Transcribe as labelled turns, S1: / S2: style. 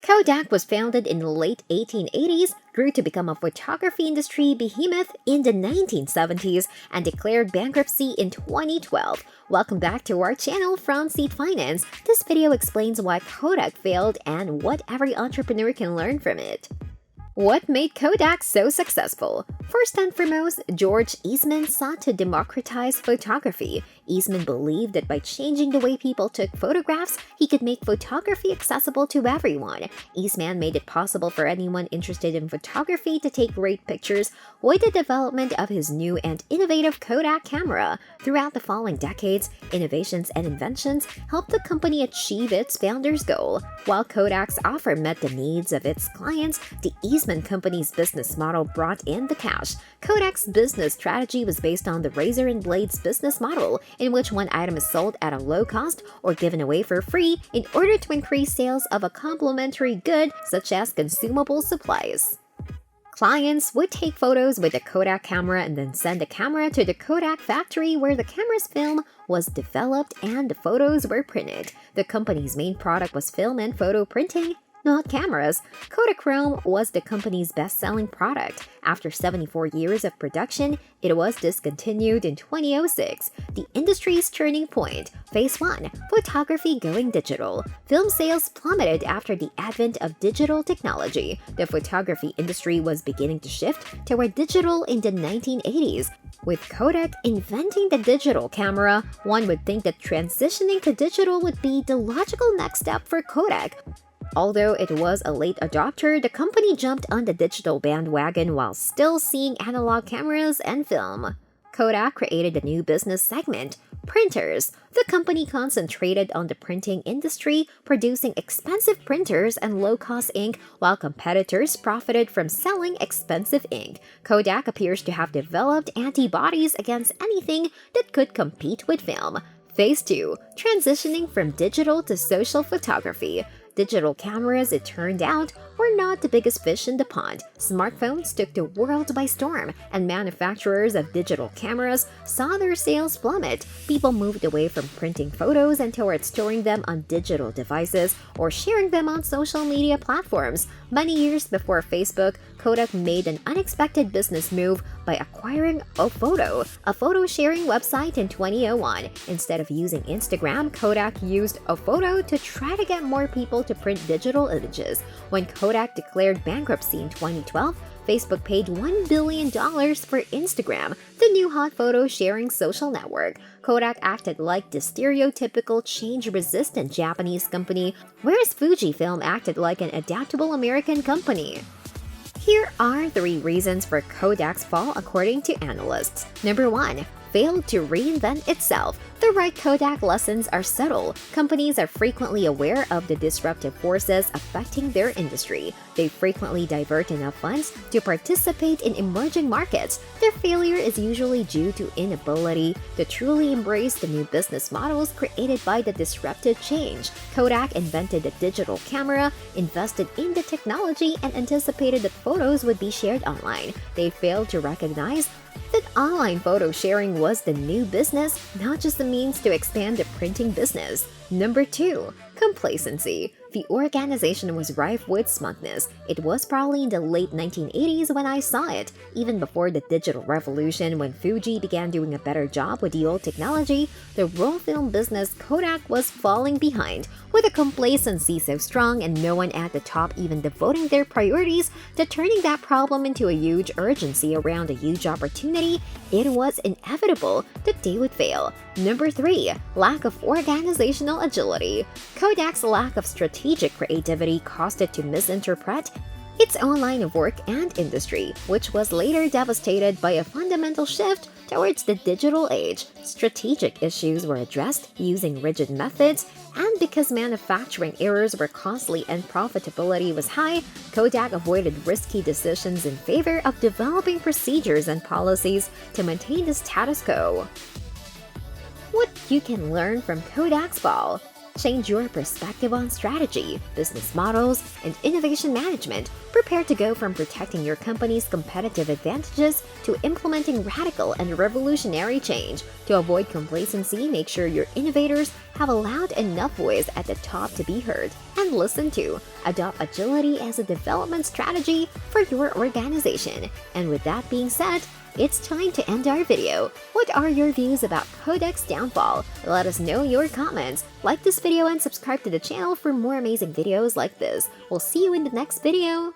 S1: Kodak was founded in the late 1880s, grew to become a photography industry behemoth in the 1970s, and declared bankruptcy in 2012. Welcome back to our channel, Front Seat Finance. This video explains why Kodak failed and what every entrepreneur can learn from it. What made Kodak so successful? First and foremost, George Eastman sought to democratize photography. Eastman believed that by changing the way people took photographs, he could make photography accessible to everyone. Eastman made it possible for anyone interested in photography to take great pictures with the development of his new and innovative Kodak camera. Throughout the following decades, innovations and inventions helped the company achieve its founder's goal. While Kodak's offer met the needs of its clients, the Eastman Company's business model brought in the cash. Kodak's business strategy was based on the razor and blades business model, in which one item is sold at a low cost or given away for free in order to increase sales of a complementary good such as consumable supplies. Clients would take photos with a Kodak camera and then send the camera to the Kodak factory where the camera's film was developed and the photos were printed. The company's main product was film and photo printing, not cameras. Kodachrome was the company's best-selling product. After 74 years of production, it was discontinued in 2006. The industry's turning point. Phase 1. Photography going digital. Film sales plummeted after the advent of digital technology. The photography industry was beginning to shift toward digital in the 1980s. With Kodak inventing the digital camera, one would think that transitioning to digital would be the logical next step for Kodak. Although it was a late adopter, the company jumped on the digital bandwagon while still seeing analog cameras and film. Kodak created a new business segment, printers. The company concentrated on the printing industry, producing expensive printers and low-cost ink, while competitors profited from selling expensive ink. Kodak appears to have developed antibodies against anything that could compete with film. Phase 2. Transitioning from digital to social photography. Digital cameras, it turned out, were not the biggest fish in the pond. Smartphones took the world by storm, and manufacturers of digital cameras saw their sales plummet. People moved away from printing photos and towards storing them on digital devices or sharing them on social media platforms. Many years before Facebook, Kodak made an unexpected business move by acquiring Ophoto, a photo-sharing website in 2001. Instead of using Instagram, Kodak used Ophoto to try to get more people to print digital images. When Kodak declared bankruptcy in 2012, Facebook paid $1 billion for Instagram, the new hot photo-sharing social network. Kodak acted like the stereotypical change-resistant Japanese company, whereas Fujifilm acted like an adaptable American company. Here are 3 reasons for Kodak's fall according to analysts. Number 1. Failed to reinvent itself. The right Kodak lessons are subtle. Companies are frequently aware of the disruptive forces affecting their industry. They frequently divert enough funds to participate in emerging markets. Their failure is usually due to inability to truly embrace the new business models created by the disruptive change. Kodak invented the digital camera, invested in the technology, and anticipated that photos would be shared online. They failed to recognize that online photo sharing was the new business, not just a means to expand the printing business. Number 2. Complacency. The organization was rife with smugness. It was probably in the late 1980s when I saw it, even before the digital revolution. When Fuji began doing a better job with the old technology, the roll film business Kodak was falling behind. With a complacency so strong and no one at the top even devoting their priorities to turning that problem into a huge urgency around a huge opportunity, it was inevitable that they would fail. Number 3. Lack of organizational agility. Kodak's lack of strategic creativity caused it to misinterpret its own line of work and industry, which was later devastated by a fundamental shift towards the digital age. Strategic issues were addressed using rigid methods, and because manufacturing errors were costly and profitability was high, Kodak avoided risky decisions in favor of developing procedures and policies to maintain the status quo. What you can learn from Kodak's fall. Change your perspective on strategy, business models, and innovation management. Prepare to go from protecting your company's competitive advantages to implementing radical and revolutionary change. To avoid complacency, make sure your innovators have a loud enough voice at the top to be heard. And and listen to. Adopt agility as a development strategy for your organization. And with that being said, it's time to end our video. What are your views about Kodak's downfall? Let us know your comments. Like this video and subscribe to the channel for more amazing videos like this. We'll see you in the next video.